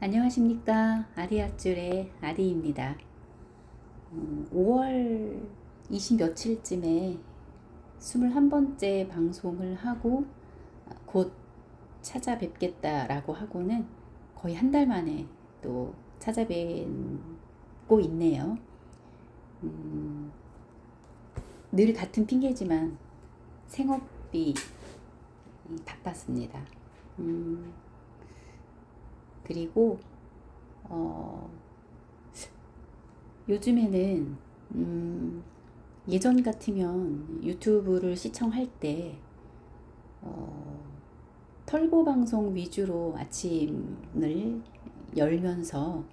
안녕하십니까. 아리아줄의 아리입니다. 5월 20 며칠쯤에 21번째 방송을 하고 곧 찾아뵙겠다라고 하고는 거의 한 달 만에 또 찾아뵙고 있네요. 늘 같은 핑계지만 생업이 바빴습니다. 그리고 요즘에는 예전 같으면 유튜브를 시청할 때 털보 방송 위주로 아침을 열면서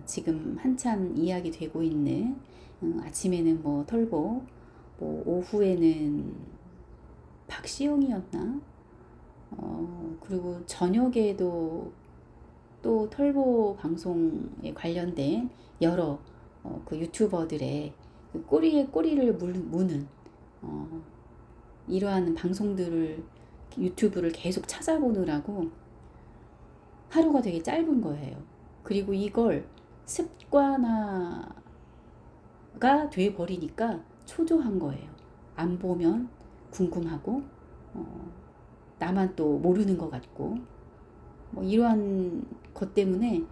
지금 한참 이야기 되고 있는 아침에는 뭐 털보, 뭐 오후에는 박시영이었나? 그리고 저녁에도 또 털보 방송에 관련된 여러 그 유튜버들의 그 꼬리에 꼬리를 무는 이러한 방송들을 유튜브를 계속 찾아보느라고 하루가 되게 짧은 거예요. 그리고 이걸 습관화가 돼 버리니까 초조한 거예요. 안 보면 궁금하고 나만 또 모르는 것 같고 뭐 이러한 것 때문에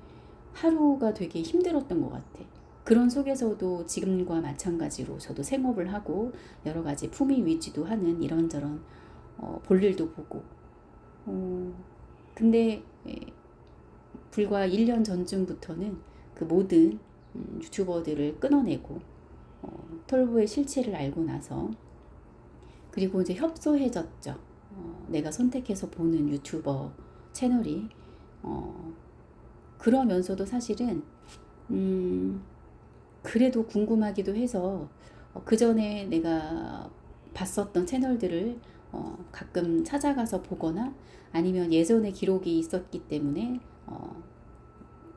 하루가 되게 힘들었던 것 같아. 그런 속에서도 지금과 마찬가지로 저도 생업을 하고 여러 가지 품위 위주도 하는 이런저런 볼일도 보고 근데 불과 1년 전쯤부터는 그 모든 유튜버들을 끊어내고 털보의 실체를 알고 나서 그리고 이제 협소해졌죠. 내가 선택해서 보는 유튜버 채널이 그러면서도 사실은 그래도 궁금하기도 해서 그 전에 내가 봤었던 채널들을 가끔 찾아가서 보거나 아니면 예전에 기록이 있었기 때문에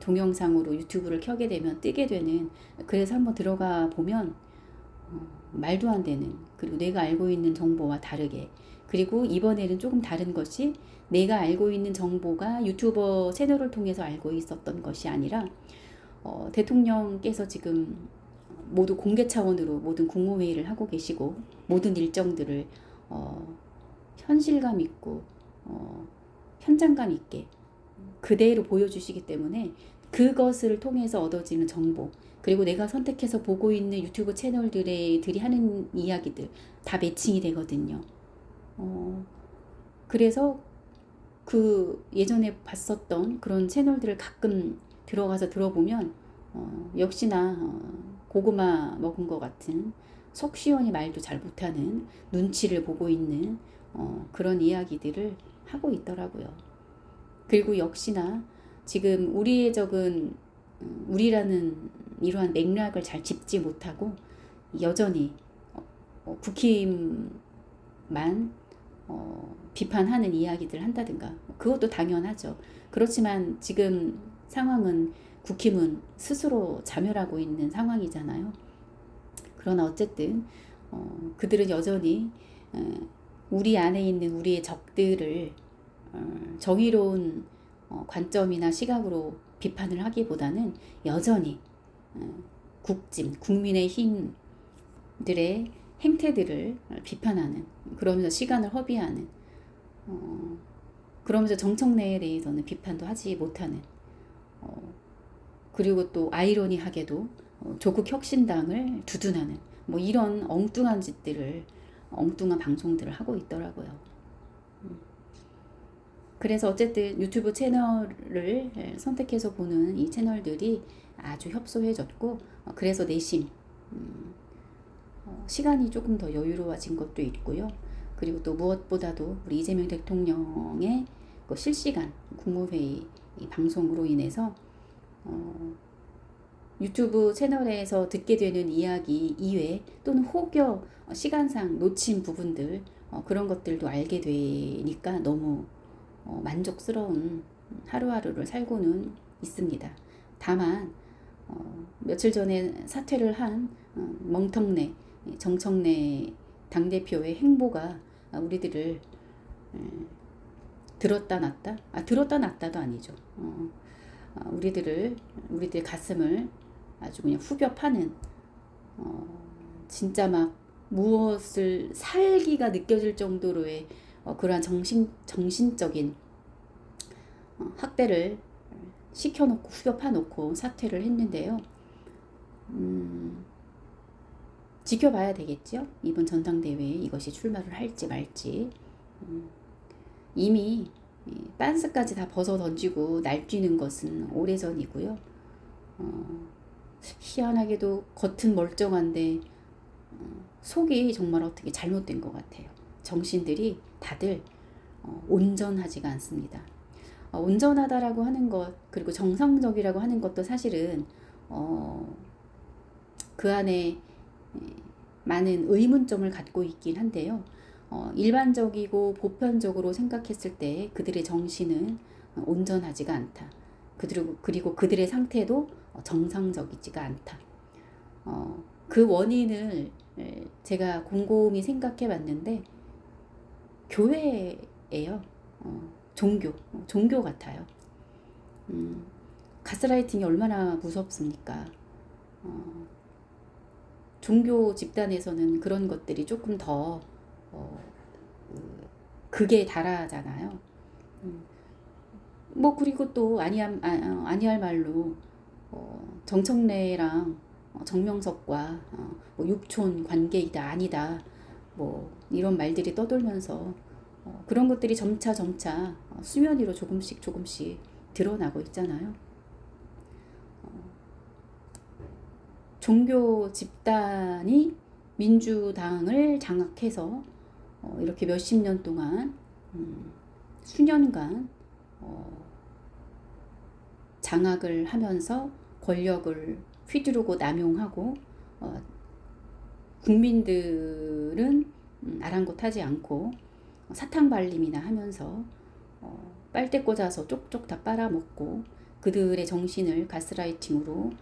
동영상으로 유튜브를 켜게 되면 뜨게 되는 그래서 한번 들어가 보면 말도 안 되는 그리고 내가 알고 있는 정보와 다르게 그리고 이번에는 조금 다른 것이 내가 알고 있는 정보가 유튜버 채널을 통해서 알고 있었던 것이 아니라 대통령께서 지금 모두 공개 차원으로 모든 국무회의를 하고 계시고 모든 일정들을 현실감 있고 현장감 있게 그대로 보여주시기 때문에 그것을 통해서 얻어지는 정보 그리고 내가 선택해서 보고 있는 유튜브 채널들이 하는 이야기들 다 매칭이 되거든요. 그래서 그 예전에 봤었던 그런 채널들을 가끔 들어가서 들어보면 역시나 고구마 먹은 것 같은 속 시원히 말도 잘 못하는 눈치를 보고 있는 그런 이야기들을 하고 있더라고요. 그리고 역시나 지금 우리의 적은 우리라는 이러한 맥락을 잘 짚지 못하고 여전히 국힘만 비판하는 이야기들 한다든가 그것도 당연하죠. 그렇지만 지금 상황은 국힘은 스스로 자멸하고 있는 상황이잖아요. 그러나 어쨌든 그들은 여전히 우리 안에 있는 우리의 적들을 정의로운 관점이나 시각으로 비판을 하기보다는 여전히 국진, 국민의 힘들의 행태들을 비판하는 그러면서 시간을 허비하는 그러면서 정청래에 대해서는 비판도 하지 못하는 그리고 또 아이러니하게도 조국 혁신당을 두둔하는 뭐 이런 엉뚱한 짓들을 엉뚱한 방송들을 하고 있더라고요. 그래서 어쨌든 유튜브 채널을 선택해서 보는 이 채널들이 아주 협소해졌고 그래서 내심 시간이 조금 더 여유로워진 것도 있고요. 그리고 또 무엇보다도 우리 이재명 대통령의 그 실시간 국무회의 방송으로 인해서 유튜브 채널에서 듣게 되는 이야기 이외에 또는 혹여 시간상 놓친 부분들 그런 것들도 알게 되니까 너무 만족스러운 하루하루를 살고는 있습니다. 다만 며칠 전에 사퇴를 한 멍텅래 정청래 당대표의 행보가 우리들을 들었다 놨다? 들었다 놨다도 아니죠. 우리들 가슴을 아주 그냥 후벼 파는, 진짜 막 무엇을 살기가 느껴질 정도로의 그러한 정신적인 학대를 시켜놓고 후벼 파놓고 사퇴를 했는데요. 지켜봐야 되겠죠. 이번 전당대회에 이것이 출마를 할지 말지. 이미 빤스까지 다 벗어 던지고 날뛰는 것은 오래전이고요. 희한하게도 겉은 멀쩡한데 속이 정말 어떻게 잘못된 것 같아요. 정신들이 다들 온전하지가 않습니다. 온전하다라고 하는 것, 그리고 정상적이라고 하는 것도 사실은 그 안에 많은 의문점을 갖고 있긴 한데요. 일반적이고 보편적으로 생각했을 때 그들의 정신은 온전하지가 않다. 그리고 그들의 상태도 정상적이지가 않다. 그 원인을 제가 곰곰이 생각해 봤는데 교회예요. 종교 같아요. 가스라이팅이 얼마나 무섭습니까? 종교 집단에서는 그런 것들이 조금 더 극에 달하잖아요. 뭐 그리고 또 아니할 말로 정청래랑 정명석과 뭐 육촌 관계이다 아니다 뭐 이런 말들이 떠돌면서 그런 것들이 점차 수면 위로 조금씩 드러나고 있잖아요. 종교 집단이 민주당을 장악해서 이렇게 몇십 년 동안 수년간 장악을 하면서 권력을 휘두르고 남용하고 국민들은 아랑곳하지 않고 사탕 발림이나 하면서 빨대 꽂아서 쪽쪽 다 빨아먹고 그들의 정신을 가스라이팅으로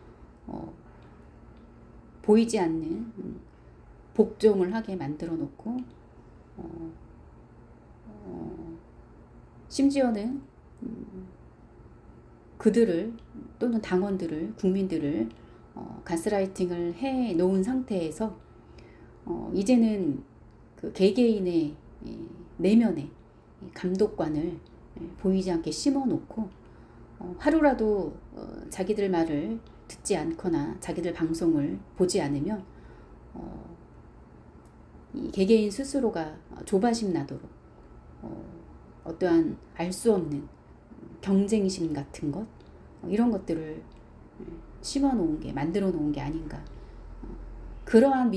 보이지 않는 복종을 하게 만들어 놓고 심지어는 그들을 또는 당원들을 국민들을 가스라이팅을 해 놓은 상태에서 이제는 그 개개인의 내면에 감독관을 보이지 않게 심어 놓고 하루라도 자기들 말을 듣지 않거나 자기들 방송을 보지 않으면 이 개개인 스스로가 조바심 나도록 어떠한 알 수 없는 경쟁심 같은 것 이런 것들을 심어 놓은 게 만들어 놓은 게 아닌가. 그러한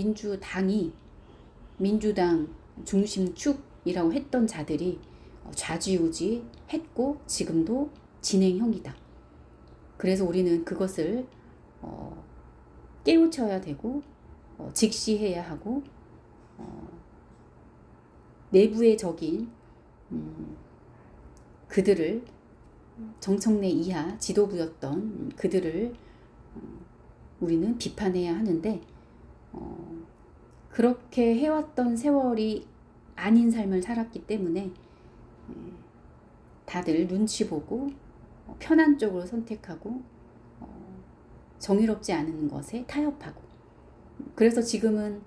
민주당 중심축이라고 했던 자들이 좌지우지 했고 지금도 진행형이다. 그래서 우리는 그것을 깨우쳐야 되고 직시해야 하고 내부의 적인 그들을 정청래 이하 지도부였던 그들을 우리는 비판해야 하는데 그렇게 해왔던 세월이 아닌 삶을 살았기 때문에 다들 눈치 보고 편한 쪽으로 선택하고 정의롭지 않은 것에 타협하고 그래서 지금은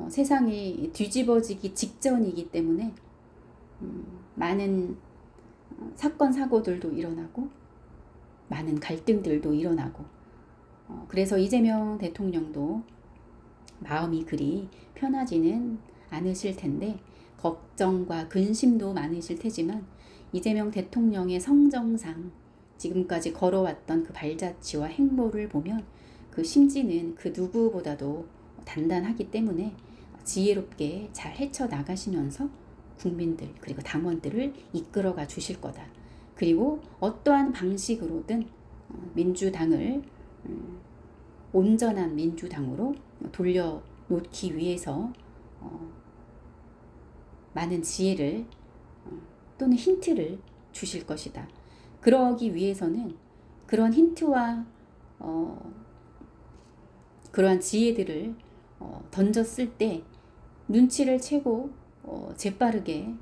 세상이 뒤집어지기 직전이기 때문에 많은 사건 사고들도 일어나고 많은 갈등들도 일어나고 그래서 이재명 대통령도 마음이 그리 편하지는 않으실 텐데 걱정과 근심도 많으실 테지만 이재명 대통령의 성정상 지금까지 걸어왔던 그 발자취와 행보를 보면 그 심지는 그 누구보다도 단단하기 때문에 지혜롭게 잘 헤쳐나가시면서 국민들 그리고 당원들을 이끌어가 주실 거다. 그리고 어떠한 방식으로든 민주당을 온전한 민주당으로 돌려놓기 위해서 많은 지혜를 또는 힌트를 주실 것이다. 그러기 위해서는 그런 힌트와 그러한 지혜들을 던졌을 때 눈치를 채고 재빠르게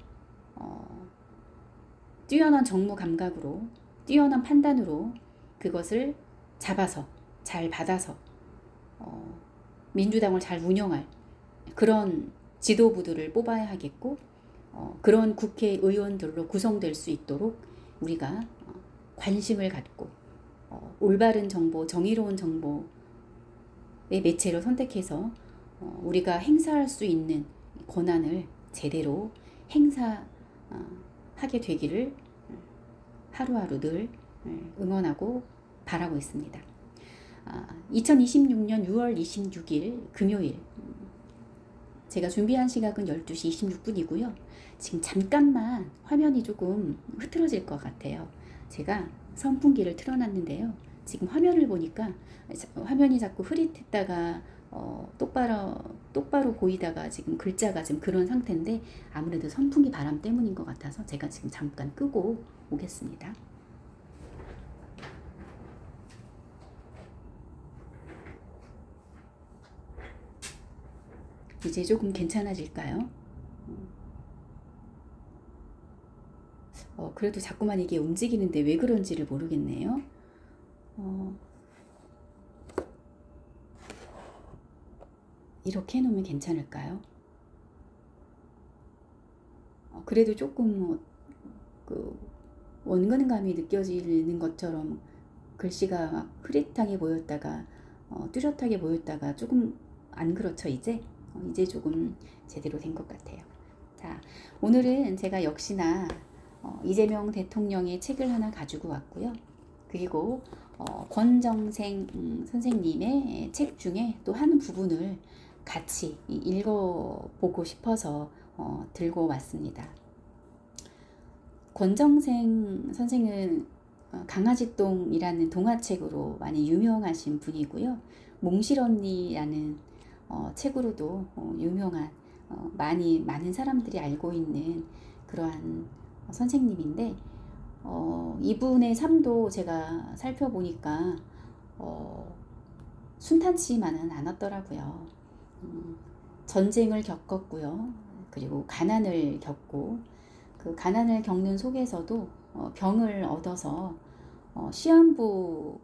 뛰어난 정무 감각으로, 뛰어난 판단으로 그것을 잡아서 잘 받아서 민주당을 잘 운영할 그런 지도부들을 뽑아야 하겠고, 그런 국회의원들로 구성될 수 있도록 우리가 관심을 갖고 올바른 정보, 정의로운 정보의 매체로 선택해서 우리가 행사할 수 있는 권한을 제대로 행사하게 되기를 하루하루 늘 응원하고 바라고 있습니다. 2026년 6월 26일 금요일, 제가 준비한 시각은 12시 26분이고요. 지금 잠깐만 화면이 조금 흐트러질 것 같아요. 제가 선풍기를 틀어놨는데요. 지금 화면을 보니까 화면이 자꾸 흐릿했다가 똑바로 보이다가 지금 글자가 지금 그런 상태인데, 아무래도 선풍기 바람 때문인 것 같아서 제가 지금 잠깐 끄고 오겠습니다. 이제 조금 괜찮아질까요? 그래도 자꾸만 이게 움직이는데 왜 그런지를 모르겠네요. 이렇게 해놓으면 괜찮을까요? 그래도 조금 그 원근감이 느껴지는 것처럼 글씨가 막 흐릿하게 보였다가 뚜렷하게 보였다가 조금 안 그렇죠, 이제? 이제 조금 제대로 된 것 같아요. 자, 오늘은 제가 역시나 이재명 대통령의 책을 하나 가지고 왔고요. 그리고 권정생 선생님의 책 중에 또 한 부분을 같이 읽어보고 싶어서 들고 왔습니다. 권정생 선생은 강아지똥이라는 동화책으로 많이 유명하신 분이고요. 몽실언니라는 책으로도 유명한, 많은 사람들이 알고 있는 그러한 선생님인데, 이분의 삶도 제가 살펴보니까 순탄치만은 않았더라고요. 전쟁을 겪었고요. 그리고 가난을 겪고, 그 가난을 겪는 속에서도 병을 얻어서 시한부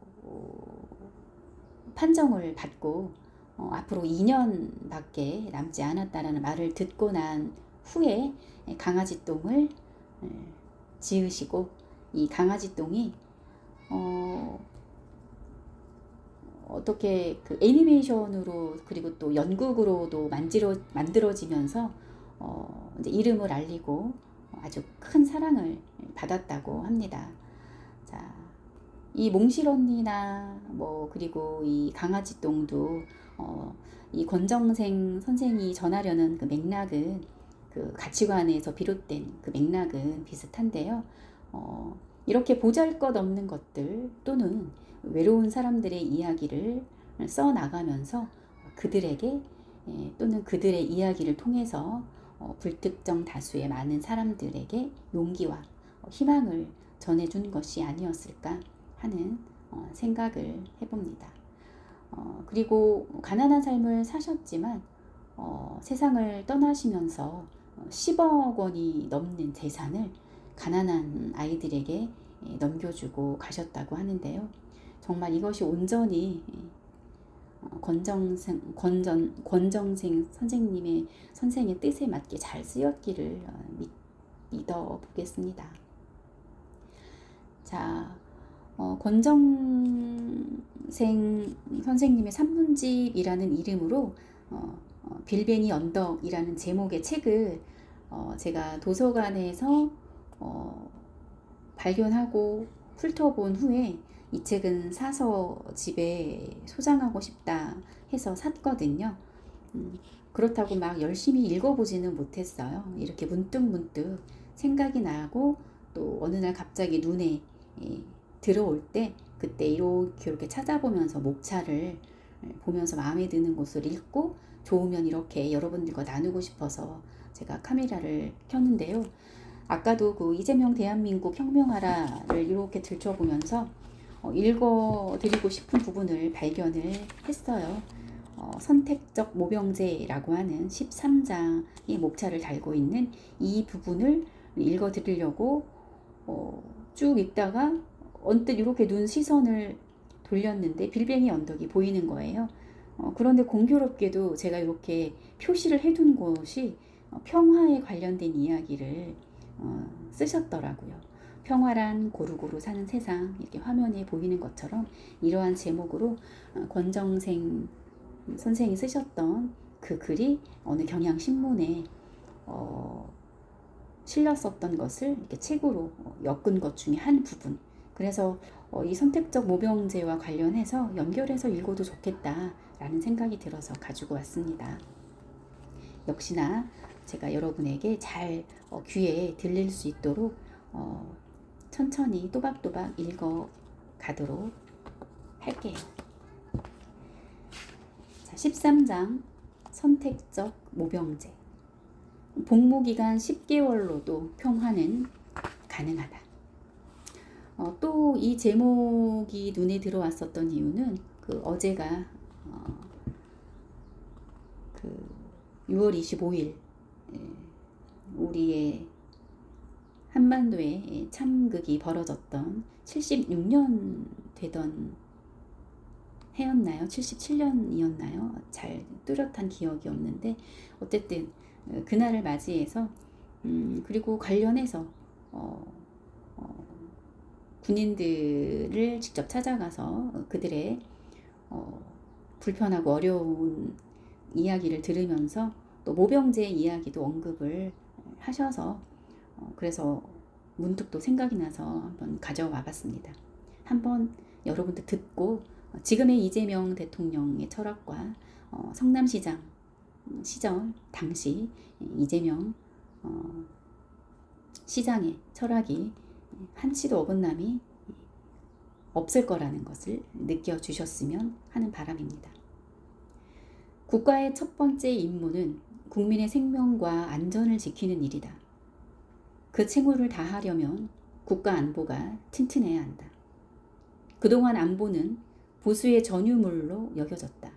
판정을 받고 앞으로 2년밖에 남지 않았다라는 말을 듣고 난 후에 강아지 똥을 지으시고, 이 강아지 똥이 어떻게 그 애니메이션으로 그리고 또 연극으로도 만들어지면서 이제 이름을 알리고 아주 큰 사랑을 받았다고 합니다. 자, 이 몽실언니나 그리고 이 강아지 똥도 이 권정생 선생이 전하려는 그 맥락은, 그 가치관에서 비롯된 그 맥락은 비슷한데요. 이렇게 보잘것없는 것들 또는 외로운 사람들의 이야기를 써 나가면서 그들에게 또는 그들의 이야기를 통해서 불특정 다수의 많은 사람들에게 용기와 희망을 전해준 것이 아니었을까 하는 생각을 해봅니다. 그리고 가난한 삶을 사셨지만 세상을 떠나시면서 10억 원이 넘는 재산을 가난한 아이들에게 넘겨주고 가셨다고 하는데요. 정말 이것이 온전히 권정생 선생의 뜻에 맞게 잘 쓰였기를 믿어보겠습니다. 자, 권정생 선생님의 산문집이라는 이름으로 빌베니 언덕이라는 제목의 책을 제가 도서관에서 발견하고 훑어본 후에 이 책은 사서 집에 소장하고 싶다 해서 샀거든요. 그렇다고 막 열심히 읽어보지는 못했어요. 이렇게 문득문득 생각이 나고 또 어느 날 갑자기 눈에 들어올 때 그때 이렇게 찾아보면서 목차를 보면서 마음에 드는 곳을 읽고 좋으면 이렇게 여러분들과 나누고 싶어서 제가 카메라를 켰는데요. 아까도 그 이재명 대한민국 혁명하라를 이렇게 들춰보면서 읽어드리고 싶은 부분을 발견을 했어요. 선택적 모병제라고 하는 13장의 목차를 달고 있는 이 부분을 읽어드리려고 쭉 있다가 언뜻 이렇게 눈 시선을 돌렸는데 빌뱅이 언덕이 보이는 거예요. 그런데 공교롭게도 제가 이렇게 표시를 해둔 곳이 평화에 관련된 이야기를 쓰셨더라고요. 평화란 고루고루 사는 세상, 이렇게 화면에 보이는 것처럼 이러한 제목으로 권정생 선생이 쓰셨던 그 글이 어느 경향신문에 실렸었던 것을 이렇게 책으로 엮은 것 중에 한 부분. 그래서 이 선택적 모병제와 관련해서 연결해서 읽어도 좋겠다라는 생각이 들어서 가지고 왔습니다. 역시나 제가 여러분에게 잘 귀에 들릴 수 있도록 천천히 또박또박 읽어 가도록 할게요. 자, 13장 선택적 모병제. 복무기간 10개월로도 평화는 가능하다. 또 이 제목이 눈에 들어왔었던 이유는 어제가 6월 25일 우리의 한반도에 참극이 벌어졌던 76년 되던 해였나요? 77년이었나요? 잘 뚜렷한 기억이 없는데 어쨌든 그날을 맞이해서 그리고 관련해서 군인들을 직접 찾아가서 그들의 불편하고 어려운 이야기를 들으면서 또 모병제 이야기도 언급을 하셔서 그래서 문득 또 생각이 나서 한번 가져와 봤습니다. 한번 여러분들 듣고 지금의 이재명 대통령의 철학과 성남시장 시절 당시 이재명 시장의 철학이 한치도 어긋남이 없을 거라는 것을 느껴주셨으면 하는 바람입니다. 국가의 첫 번째 임무는 국민의 생명과 안전을 지키는 일이다. 그 책무를 다하려면 국가 안보가 튼튼해야 한다. 그동안 안보는 보수의 전유물로 여겨졌다.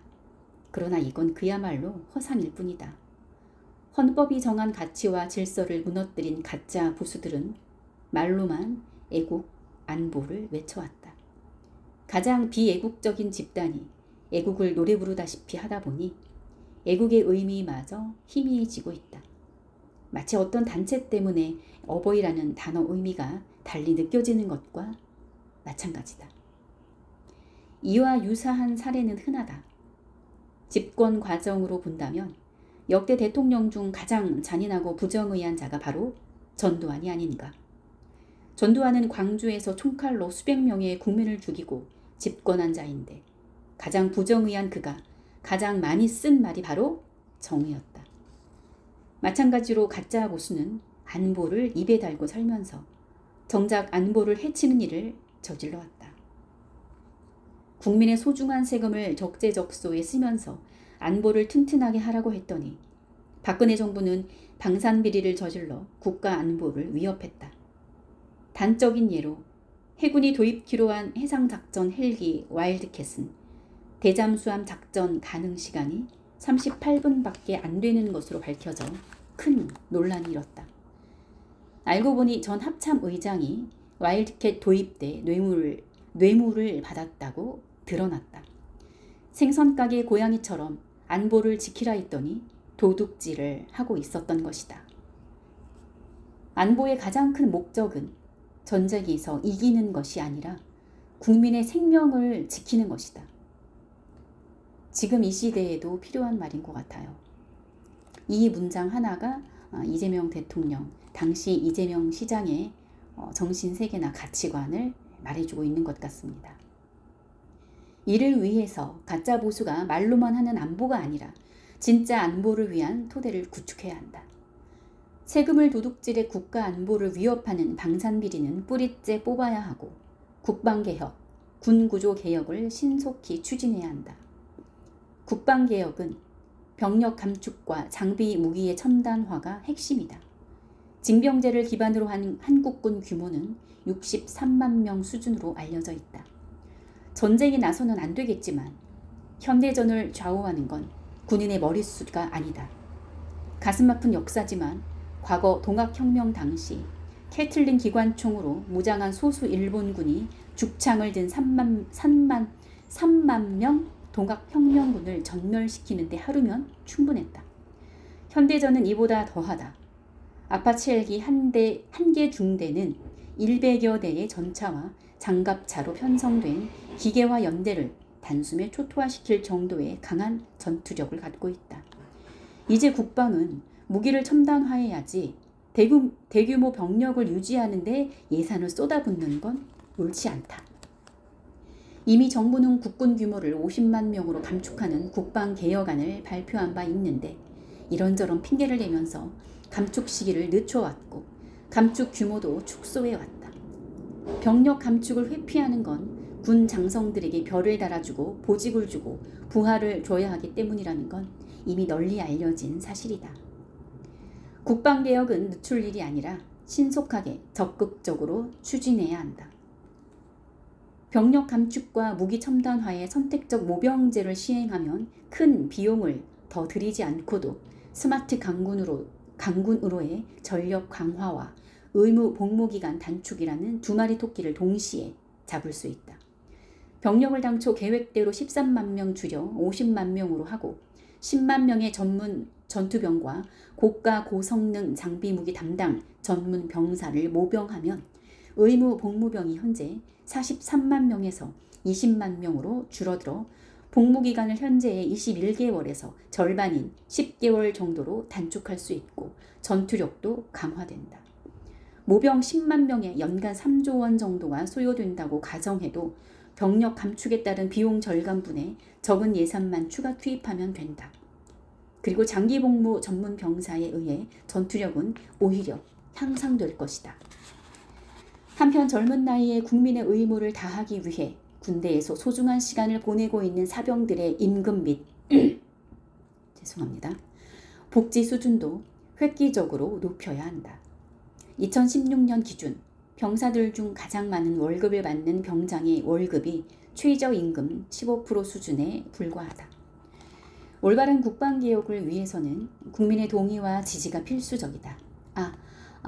그러나 이건 그야말로 허상일 뿐이다. 헌법이 정한 가치와 질서를 무너뜨린 가짜 보수들은 말로만 애국, 안보를 외쳐왔다. 가장 비애국적인 집단이 애국을 노래 부르다시피 하다 보니 애국의 의미마저 희미해지고 있다. 마치 어떤 단체 때문에 어버이라는 단어 의미가 달리 느껴지는 것과 마찬가지다. 이와 유사한 사례는 흔하다. 집권 과정으로 본다면 역대 대통령 중 가장 잔인하고 부정의한 자가 바로 전두환이 아닌가. 전두환은 광주에서 총칼로 수백 명의 국민을 죽이고 집권한 자인데 가장 부정의한 그가 가장 많이 쓴 말이 바로 정의였다. 마찬가지로 가짜 보수는 안보를 입에 달고 살면서 정작 안보를 해치는 일을 저질러왔다. 국민의 소중한 세금을 적재적소에 쓰면서 안보를 튼튼하게 하라고 했더니 박근혜 정부는 방산비리를 저질러 국가 안보를 위협했다. 단적인 예로 해군이 도입키로 한 해상작전 헬기 와일드캣은 대잠수함 작전 가능 시간이 38분밖에 안 되는 것으로 밝혀져 큰 논란이 일었다. 알고 보니 전 합참 의장이 와일드캣 도입 때 뇌물을 받았다고 드러났다. 생선가게 고양이처럼 안보를 지키라 했더니 도둑질을 하고 있었던 것이다. 안보의 가장 큰 목적은 전쟁에서 이기는 것이 아니라 국민의 생명을 지키는 것이다. 지금 이 시대에도 필요한 말인 것 같아요. 이 문장 하나가 이재명 대통령, 당시 이재명 시장의 정신세계나 가치관을 말해주고 있는 것 같습니다. 이를 위해서 가짜 보수가 말로만 하는 안보가 아니라 진짜 안보를 위한 토대를 구축해야 한다. 세금을 도둑질해 국가 안보를 위협하는 방산비리는 뿌리째 뽑아야 하고 국방개혁, 군구조 개혁을 신속히 추진해야 한다. 국방개혁은 병력 감축과 장비 무기의 첨단화가 핵심이다. 징병제를 기반으로 한 한국군 규모는 63만 명 수준으로 알려져 있다. 전쟁에 나서는 안 되겠지만 현대전을 좌우하는 건 군인의 머릿수가 아니다. 가슴 아픈 역사지만 과거 동학혁명 당시 캐틀린 기관총으로 무장한 소수 일본군이 죽창을 든 3만 명 동학혁명군을 전멸시키는데 하루면 충분했다. 현대전은 이보다 더하다. 아파치 헬기 한 개 중대는 100여 대의 전차와 장갑차로 편성된 기계화 연대를 단숨에 초토화시킬 정도의 강한 전투력을 갖고 있다. 이제 국방은 무기를 첨단화해야지 대규모 병력을 유지하는 데 예산을 쏟아붓는 건 옳지 않다. 이미 정부는 국군 규모를 50만 명으로 감축하는 국방개혁안을 발표한 바 있는데 이런저런 핑계를 대면서 감축 시기를 늦춰왔고 감축 규모도 축소해왔다. 병력 감축을 회피하는 건 군 장성들에게 별을 달아주고 보직을 주고 부하를 줘야 하기 때문이라는 건 이미 널리 알려진 사실이다. 국방개혁은 늦출 일이 아니라 신속하게 적극적으로 추진해야 한다. 병력 감축과 무기 첨단화의 선택적 모병제를 시행하면 큰 비용을 더 들이지 않고도 스마트 강군으로의 전력 강화와 의무 복무기간 단축이라는 두 마리 토끼를 동시에 잡을 수 있다. 병력을 당초 계획대로 13만 명 줄여 50만 명으로 하고 10만 명의 전문 전투병과 고가 고성능 장비 무기 담당 전문 병사를 모병하면 의무 복무병이 현재 43만 명에서 20만 명으로 줄어들어 복무기간을 현재의 21개월에서 절반인 10개월 정도로 단축할 수 있고 전투력도 강화된다. 모병 10만 명에 연간 3조 원 정도가 소요된다고 가정해도 병력 감축에 따른 비용 절감분에 적은 예산만 추가 투입하면 된다. 그리고 장기 복무 전문 병사에 의해 전투력은 오히려 향상될 것이다. 한편 젊은 나이에 국민의 의무를 다하기 위해 군대에서 소중한 시간을 보내고 있는 사병들의 임금 및 죄송합니다. 복지 수준도 획기적으로 높여야 한다. 2016년 기준 병사들 중 가장 많은 월급을 받는 병장의 월급이 최저임금 15% 수준에 불과하다. 올바른 국방개혁을 위해서는 국민의 동의와 지지가 필수적이다.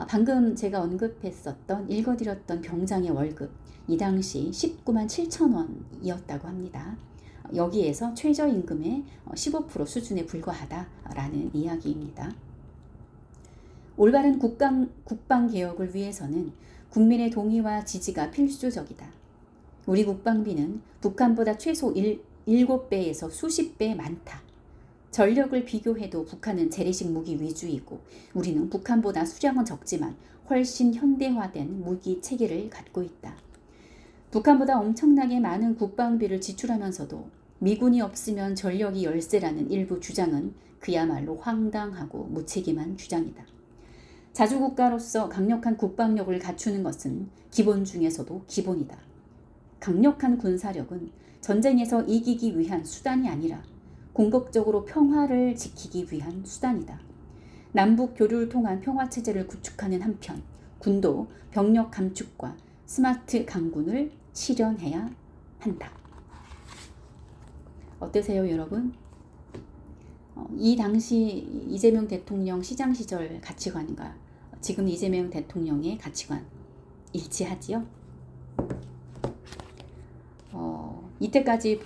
방금 제가 읽어드렸던 병장의 월급, 이 당시 19만 7천 원이었다고 합니다. 여기에서 최저임금의 15% 수준에 불과하다라는 이야기입니다. 올바른 국방개혁을 위해서는 국민의 동의와 지지가 필수적이다. 우리 국방비는 북한보다 최소 7배에서 수십 배 많다. 전력을 비교해도 북한은 재래식 무기 위주이고 우리는 북한보다 수량은 적지만 훨씬 현대화된 무기 체계를 갖고 있다. 북한보다 엄청나게 많은 국방비를 지출하면서도 미군이 없으면 전력이 열세라는 일부 주장은 그야말로 황당하고 무책임한 주장이다. 자주국가로서 강력한 국방력을 갖추는 것은 기본 중에서도 기본이다. 강력한 군사력은 전쟁에서 이기기 위한 수단이 아니라 궁극적으로 평화를 지키기 위한 수단이다. 남북 교류를 통한 평화체제를 구축하는 한편 군도 병력 감축과 스마트 강군을 실현해야 한다. 어떠세요, 여러분? 이 당시 이재명 대통령 시장 시절 가치관과 지금 이재명 대통령의 가치관 일치하지요? 이때까지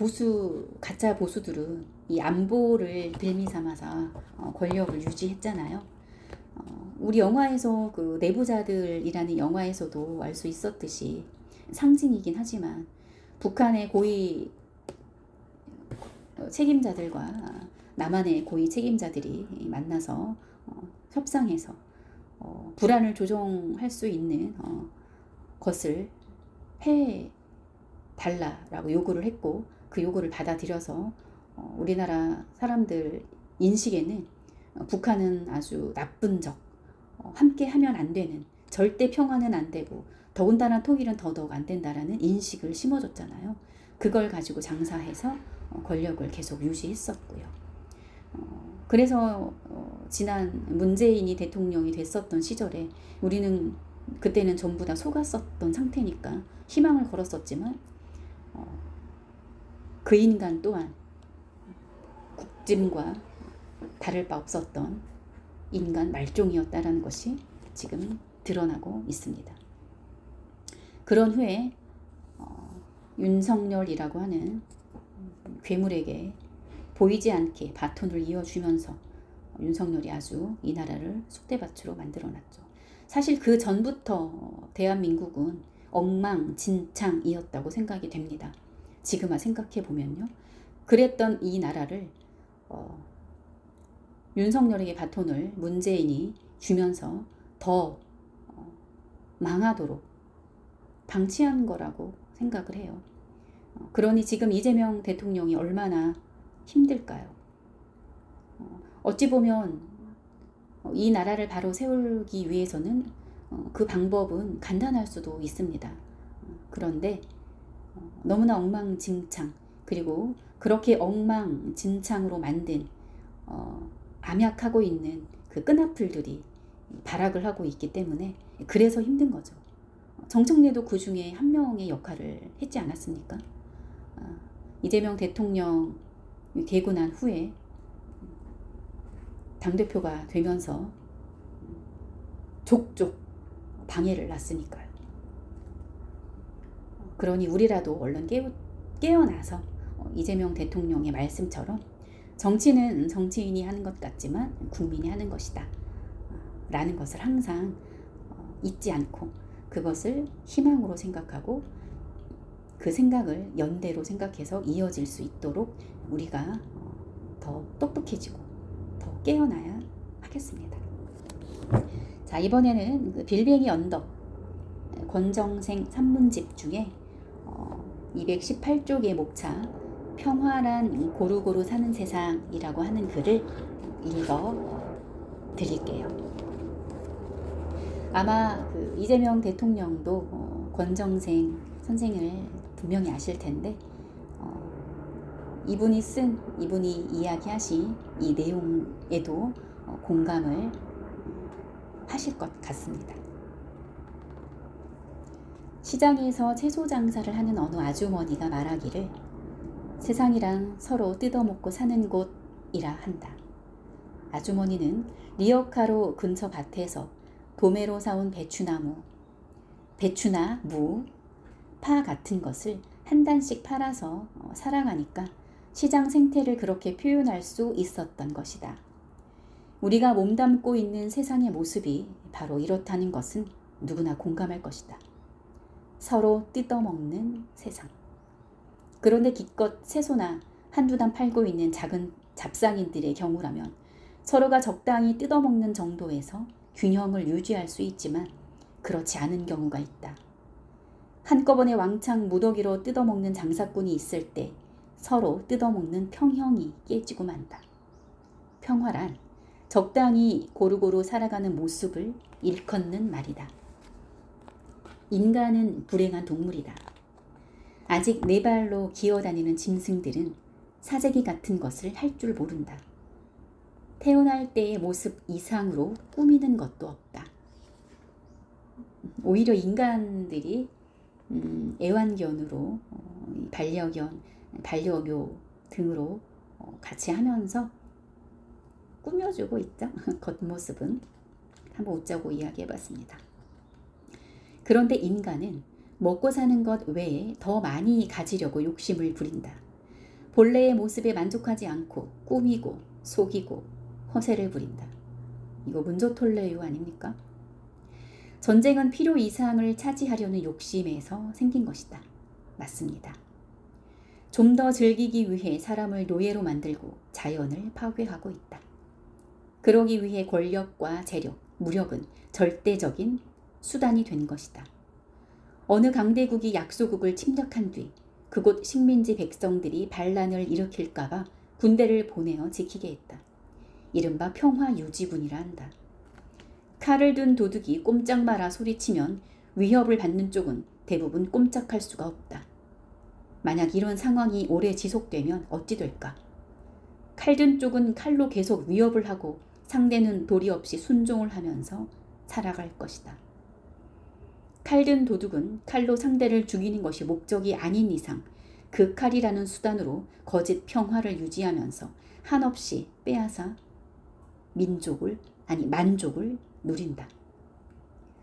가짜 보수들은 이 안보를 빌미 삼아서 권력을 유지했잖아요. 우리 영화에서 그 내부자들이라는 영화에서도 알 수 있었듯이 상징이긴 하지만 북한의 고위 책임자들과 남한의 고위 책임자들이 만나서 협상해서 불안을 조정할 수 있는 것을 해달라라고 요구를 했고 그 요구를 받아들여서 우리나라 사람들 인식에는 북한은 아주 나쁜 적, 함께 하면 안 되는, 절대 평화는 안 되고 더군다나 통일은 더더욱 안 된다라는 인식을 심어줬잖아요. 그걸 가지고 장사해서 권력을 계속 유지했었고요. 그래서 지난 문재인이 대통령이 됐었던 시절에 우리는 그때는 전부 다 속았었던 상태니까 희망을 걸었었지만 그 인간 또한 국짐과 다를 바 없었던 인간 말종이었다라는 것이 지금 드러나고 있습니다. 그런 후에 윤석열이라고 하는 괴물에게 보이지 않게 바톤을 이어주면서 윤석열이 아주 이 나라를 쑥대밭으로 만들어놨죠. 사실 그 전부터 대한민국은 엉망진창이었다고 생각이 됩니다. 지금 생각해 보면요. 그랬던 이 나라를 윤석열에게 바톤을 문재인이 주면서 더 망하도록 방치한 거라고 생각을 해요. 그러니 지금 이재명 대통령이 얼마나 힘들까요? 어찌 보면 이 나라를 바로 세우기 위해서는 그 방법은 간단할 수도 있습니다. 그런데 너무나 엉망진창, 그리고 그렇게 엉망진창으로 만든 암약하고 있는 그 끈앞풀들이 발악을 하고 있기 때문에 그래서 힘든 거죠. 정청래도 그 중에 한 명의 역할을 했지 않았습니까? 이재명 대통령 되고 난 후에 당대표가 되면서 족족 방해를 놨으니까요. 그러니 우리라도 얼른 깨어나서 이재명 대통령의 말씀처럼 정치는 정치인이 하는 것 같지만 국민이 하는 것이다 라는 것을 항상 잊지 않고 그것을 희망으로 생각하고 그 생각을 연대로 생각해서 이어질 수 있도록 우리가 더 똑똑해지고 더 깨어나야 하겠습니다. 자, 이번에는 그 빌뱅이 언덕 권정생 산문집 중에 218쪽의 목차 평화란 고루고루 사는 세상이라고 하는 글을 읽어 드릴게요. 아마 그 이재명 대통령도 권정생 선생을 분명히 아실 텐데 이분이 이야기하신 이 내용에도 공감을 하실 것 같습니다. 시장에서 채소 장사를 하는 어느 아주머니가 말하기를 세상이란 서로 뜯어먹고 사는 곳이라 한다. 아주머니는 리어카로 근처 밭에서 도매로 사온 배추나 무, 파 같은 것을 한 단씩 팔아서 살아가니까 시장 생태를 그렇게 표현할 수 있었던 것이다. 우리가 몸담고 있는 세상의 모습이 바로 이렇다는 것은 누구나 공감할 것이다. 서로 뜯어먹는 세상. 그런데 기껏 채소나 한두 단 팔고 있는 작은 잡상인들의 경우라면 서로가 적당히 뜯어먹는 정도에서 균형을 유지할 수 있지만 그렇지 않은 경우가 있다. 한꺼번에 왕창 무더기로 뜯어먹는 장사꾼이 있을 때 서로 뜯어먹는 평형이 깨지고 만다. 평화란 적당히 고루고루 살아가는 모습을 일컫는 말이다. 인간은 불행한 동물이다. 아직 네 발로 기어다니는 짐승들은 사재기 같은 것을 할 줄 모른다. 태어날 때의 모습 이상으로 꾸미는 것도 없다. 오히려 인간들이 애완견으로 반려견, 반려묘 등으로 같이 하면서 꾸며주고 있죠. 겉모습은. 한번 웃자고 이야기해봤습니다. 그런데 인간은 먹고 사는 것 외에 더 많이 가지려고 욕심을 부린다. 본래의 모습에 만족하지 않고 꾸미고 속이고 허세를 부린다. 이거 문조톨레요 아닙니까? 전쟁은 필요 이상을 차지하려는 욕심에서 생긴 것이다. 맞습니다. 좀 더 즐기기 위해 사람을 노예로 만들고 자연을 파괴하고 있다. 그러기 위해 권력과 재력, 무력은 절대적인 수단이 된 것이다. 어느 강대국이 약소국을 침략한 뒤 그곳 식민지 백성들이 반란을 일으킬까봐 군대를 보내어 지키게 했다. 이른바 평화유지군이라 한다. 칼을 든 도둑이 꼼짝 마라 소리치면 위협을 받는 쪽은 대부분 꼼짝할 수가 없다. 만약 이런 상황이 오래 지속되면 어찌 될까? 칼든 쪽은 칼로 계속 위협을 하고 상대는 도리 없이 순종을 하면서 살아갈 것이다. 칼든 도둑은 칼로 상대를 죽이는 것이 목적이 아닌 이상 그 칼이라는 수단으로 거짓 평화를 유지하면서 한없이 빼앗아 만족을 누린다.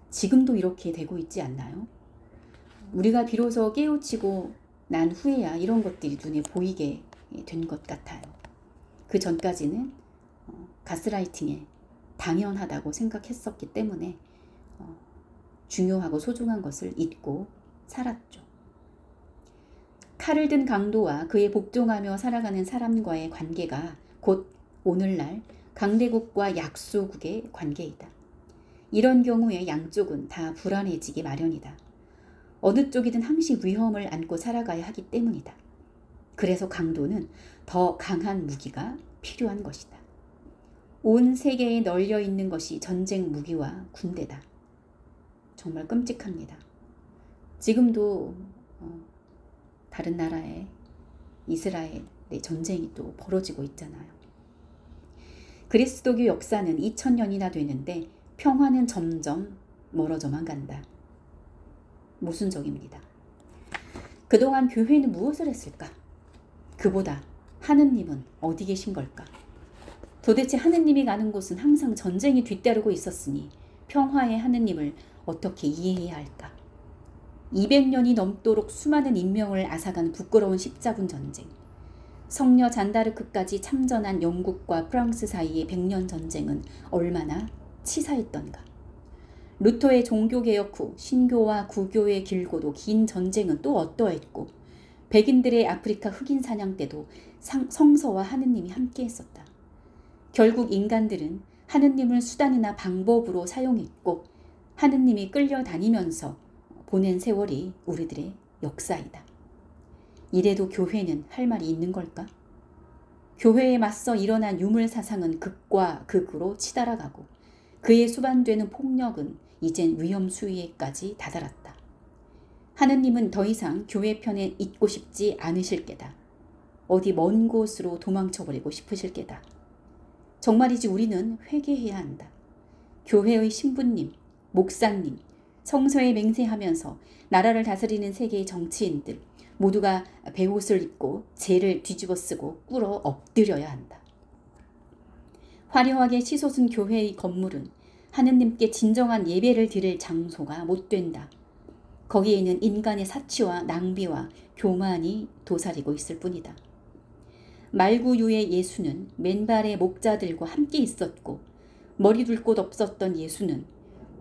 지금도 이렇게 되고 있지 않나요? 우리가 비로소 깨우치고 난 후에야 이런 것들이 눈에 보이게 된 것 같아요. 그 전까지는 가스라이팅에 당연하다고 생각했었기 때문에 중요하고 소중한 것을 잊고 살았죠. 칼을 든 강도와 그에 복종하며 살아가는 사람과의 관계가 곧 오늘날 강대국과 약소국의 관계이다. 이런 경우에 양쪽은 다 불안해지기 마련이다. 어느 쪽이든 항시 위험을 안고 살아가야 하기 때문이다. 그래서 강도는 더 강한 무기가 필요한 것이다. 온 세계에 널려 있는 것이 전쟁 무기와 군대다. 정말 끔찍합니다. 지금도 다른 나라에 이스라엘의 전쟁이 또 벌어지고 있잖아요. 그리스도교 역사는 2000년이나 되는데 평화는 점점 멀어져만 간다. 모순적입니다. 그동안 교회는 무엇을 했을까? 그보다 하느님은 어디 계신 걸까? 도대체 하느님이 가는 곳은 항상 전쟁이 뒤따르고 있었으니 평화의 하느님을 어떻게 이해해야 할까? 200년이 넘도록 수많은 인명을 앗아간 부끄러운 십자군 전쟁. 성녀 잔다르크까지 참전한 영국과 프랑스 사이의 100년 전쟁은 얼마나 치사했던가. 루터의 종교개혁 후 신교와 구교의 길고도 긴 전쟁은 또 어떠했고, 백인들의 아프리카 흑인 사냥 때도 성서와 하느님이 함께했었다. 결국 인간들은 하느님을 수단이나 방법으로 사용했고 하느님이 끌려다니면서 보낸 세월이 우리들의 역사이다. 이래도 교회는 할 말이 있는 걸까? 교회에 맞서 일어난 유물 사상은 극과 극으로 치달아가고 그에 수반되는 폭력은 이젠 위험 수위에까지 다다랐다. 하느님은 더 이상 교회 편에 있고 싶지 않으실 게다. 어디 먼 곳으로 도망쳐버리고 싶으실 게다. 정말이지 우리는 회개해야 한다. 교회의 신부님, 목사님, 성서에 맹세하면서 나라를 다스리는 세계의 정치인들 모두가 베옷을 입고 죄를 뒤집어 쓰고 꿇어 엎드려야 한다. 화려하게 치솟은 교회의 건물은 하느님께 진정한 예배를 드릴 장소가 못 된다. 거기에는 인간의 사치와 낭비와 교만이 도사리고 있을 뿐이다. 말구유의 예수는 맨발의 목자들과 함께 있었고 머리 둘 곳 없었던 예수는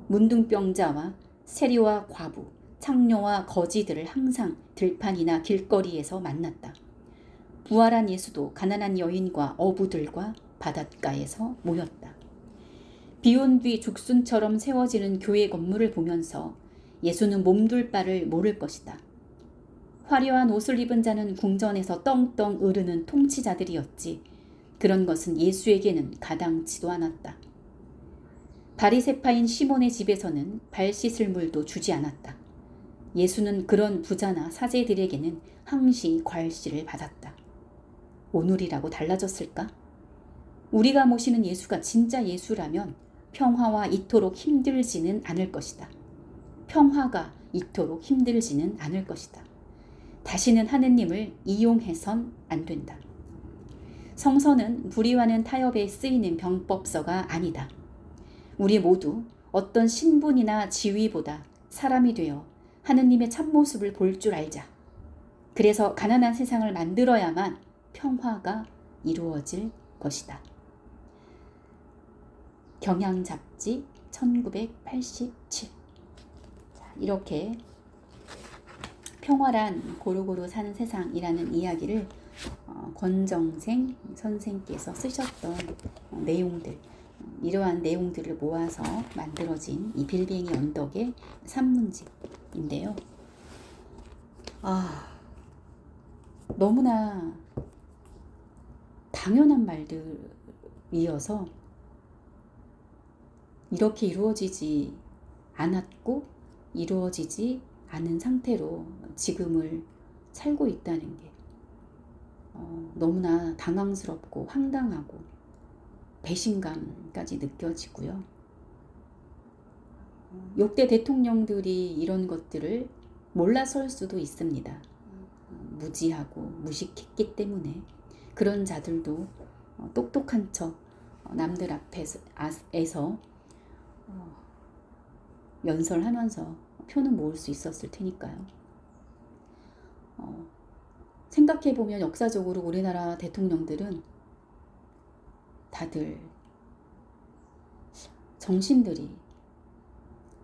문둥병자와 세리와 과부, 창녀와 거지들을 항상 들판이나 길거리에서 만났다. 부활한 예수도 가난한 여인과 어부들과 바닷가에서 모였다. 비온 뒤 죽순처럼 세워지는 교회 건물을 보면서 예수는 몸둘 바를 모를 것이다. 화려한 옷을 입은 자는 궁전에서 떵떵 으르는 통치자들이었지. 그런 것은 예수에게는 가당치도 않았다. 바리새파인 시몬의 집에서는 발 씻을 물도 주지 않았다. 예수는 그런 부자나 사제들에게는 항시 괄시를 받았다. 오늘이라고 달라졌을까? 우리가 모시는 예수가 진짜 예수라면 평화와 이토록 힘들지는 않을 것이다. 평화가 이토록 힘들지는 않을 것이다. 다시는 하느님을 이용해선 안 된다. 성서는 불의와는 타협에 쓰이는 병법서가 아니다. 우리 모두 어떤 신분이나 지위보다 사람이 되어 하느님의 참모습을 볼 줄 알자. 그래서 가난한 세상을 만들어야만 평화가 이루어질 것이다. 경향잡지 1987. 이렇게 평화란 고루고루 사는 세상이라는 이야기를 권정생 선생께서 쓰셨던 내용들, 이러한 내용들을 모아서 만들어진 이 빌뱅이 언덕의 산문집인데요. 너무나 당연한 말들이어서 이렇게 이루어지지 않았고 이루어지지 않은 상태로 지금을 살고 있다는 게 너무나 당황스럽고 황당하고 배신감까지 느껴지고요. 역대 대통령들이 이런 것들을 몰라설 수도 있습니다. 무지하고 무식했기 때문에 그런 자들도 똑똑한 척 남들 앞에서 연설하면서 표는 모을 수 있었을 테니까요. 생각해보면 역사적으로 우리나라 대통령들은 다들 정신들이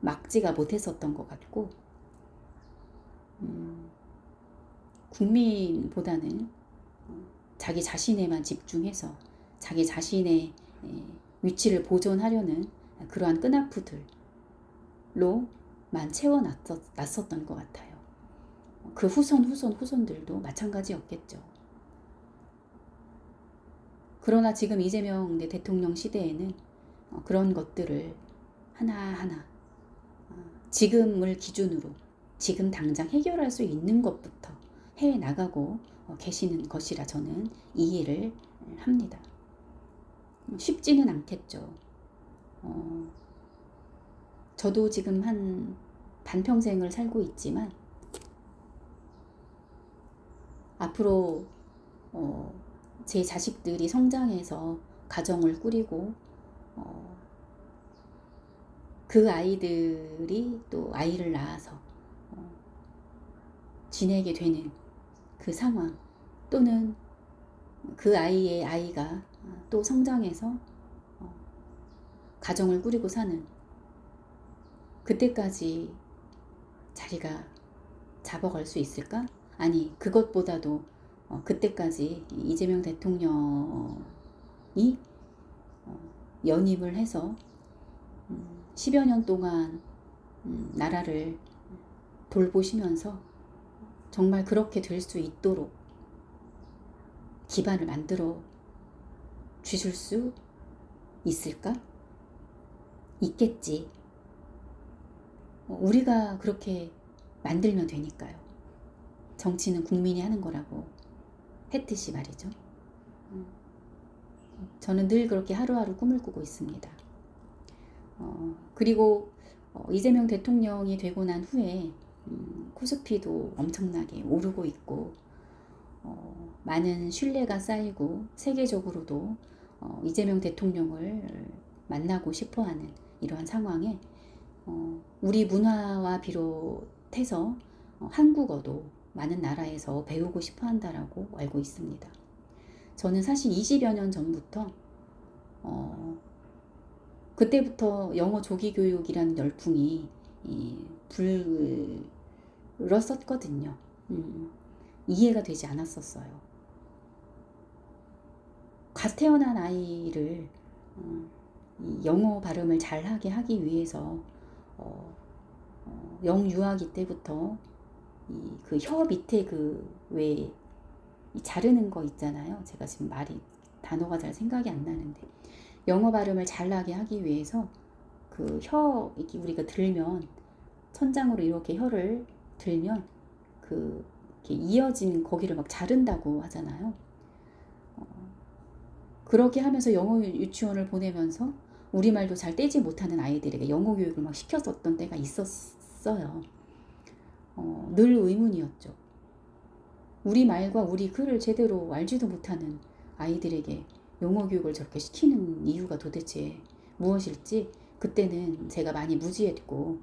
막지가 못했었던 것 같고, 국민보다는 자기 자신에만 집중해서 자기 자신의 위치를 보존하려는 그러한 끈악푸들로만 채워놨었던 것 같아요. 그 후손들도 마찬가지였겠죠. 그러나 지금 이재명 대통령 시대에는 그런 것들을 하나하나 지금을 기준으로 지금 당장 해결할 수 있는 것부터 해 나가고 계시는 것이라 저는 이해를 합니다. 쉽지는 않겠죠. 저도 지금 한 반평생을 살고 있지만 앞으로 제 자식들이 성장해서 가정을 꾸리고 그 아이들이 또 아이를 낳아서 지내게 되는 그 상황, 또는 그 아이의 아이가 또 성장해서 가정을 꾸리고 사는, 그때까지 자리가 잡아갈 수 있을까? 아니, 그것보다도 그때까지 이재명 대통령이 연임을 해서 10여 년 동안 나라를 돌보시면서 정말 그렇게 될 수 있도록 기반을 만들어 주실 수 있을까? 있겠지. 우리가 그렇게 만들면 되니까요. 정치는 국민이 하는 거라고 했듯이 말이죠. 저는 늘 그렇게 하루하루 꿈을 꾸고 있습니다. 그리고 이재명 대통령이 되고 난 후에 코스피도 엄청나게 오르고 있고, 많은 신뢰가 쌓이고 세계적으로도 이재명 대통령을 만나고 싶어하는 이러한 상황에 우리 문화와 비롯해서 한국어도 많은 나라에서 배우고 싶어 한다라고 알고 있습니다. 저는 사실 20여 년 전부터 그때부터 영어 조기 교육이라는 열풍이 불었었거든요. 이해가 되지 않았었어요. 갓 태어난 아이를 영어 발음을 잘하게 하기 위해서 영유아기 때부터 그 혀 밑에 왜 자르는 거 있잖아요. 제가 지금 단어가 잘 생각이 안 나는데, 영어 발음을 잘나게 하기 위해서 그 혀 이렇게 우리가 들면, 천장으로 이렇게 혀를 들면 이렇게 이어진 거기를 막 자른다고 하잖아요. 그렇게 하면서 영어 유치원을 보내면서 우리말도 잘 떼지 못하는 아이들에게 영어 교육을 막 시켰었던 때가 있었어요. 늘 의문이었죠. 우리말과 우리 글을 제대로 알지도 못하는 아이들에게 영어 교육을 저렇게 시키는 이유가 도대체 무엇일지 그때는 제가 많이 무지했고,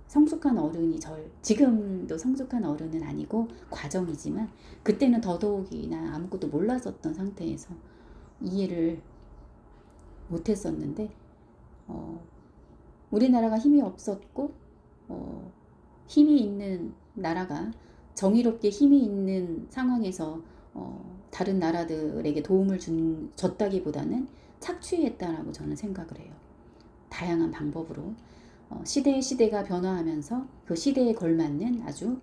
성숙한 어른이 지금도 성숙한 어른은 아니고 과정이지만 그때는 더더욱이나 아무것도 몰랐었던 상태에서 이해를 못했었는데, 우리나라가 힘이 없었고 힘이 있는 나라가 정의롭게 힘이 있는 상황에서 다른 나라들에게 도움을 줬다기보다는 착취했다라고 저는 생각을 해요. 다양한 방법으로 시대가 변화하면서 그 시대에 걸맞는 아주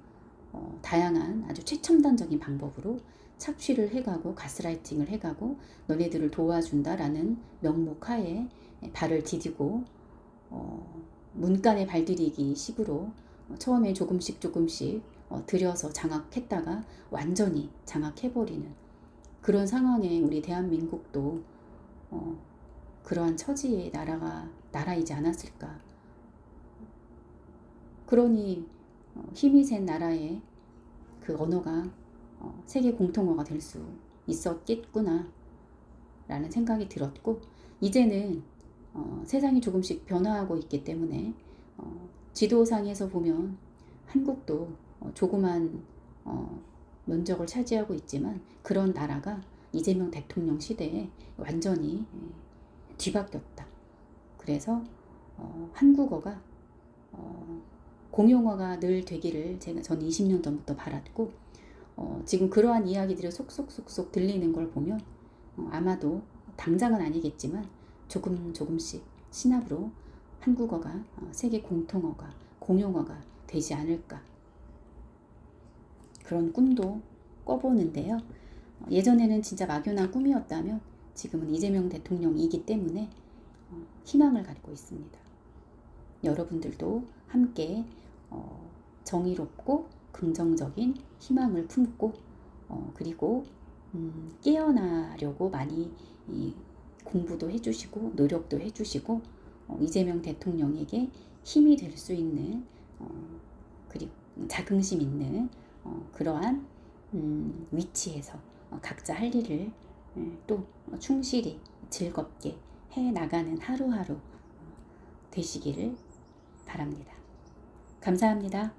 다양한 아주 최첨단적인 방법으로 착취를 해가고 가스라이팅을 해가고 너네들을 도와준다라는 명목하에 발을 디디고 문간에 발디디기 식으로 처음에 조금씩 들여서 장악했다가 완전히 장악해버리는 그런 상황에 우리 대한민국도 그러한 처지의 나라이지 않았을까. 그러니 힘이 센 나라의 그 언어가 세계 공통어가 될 수 있었겠구나 라는 생각이 들었고, 이제는 세상이 조금씩 변화하고 있기 때문에 지도상에서 보면 한국도 조그만 면적을 차지하고 있지만 그런 나라가 이재명 대통령 시대에 완전히 뒤바뀌었다. 그래서 한국어가 공용어가 늘 되기를 저는 20년 전부터 바랐고 지금 그러한 이야기들이 속속속속 들리는 걸 보면 아마도 당장은 아니겠지만 조금씩 신압으로 한국어가 세계 공통어가 공용어가 되지 않을까 그런 꿈도 꿔보는데요. 예전에는 진짜 막연한 꿈이었다면 지금은 이재명 대통령이기 때문에 희망을 갖고 있습니다. 여러분들도 함께 정의롭고 긍정적인 희망을 품고 그리고 깨어나려고 많이 공부도 해주시고 노력도 해주시고 이재명 대통령에게 힘이 될 수 있는 그리고 자긍심 있는 그러한 위치에서 각자 할 일을 또 충실히 즐겁게 해 나가는 하루하루 되시기를 바랍니다. 감사합니다.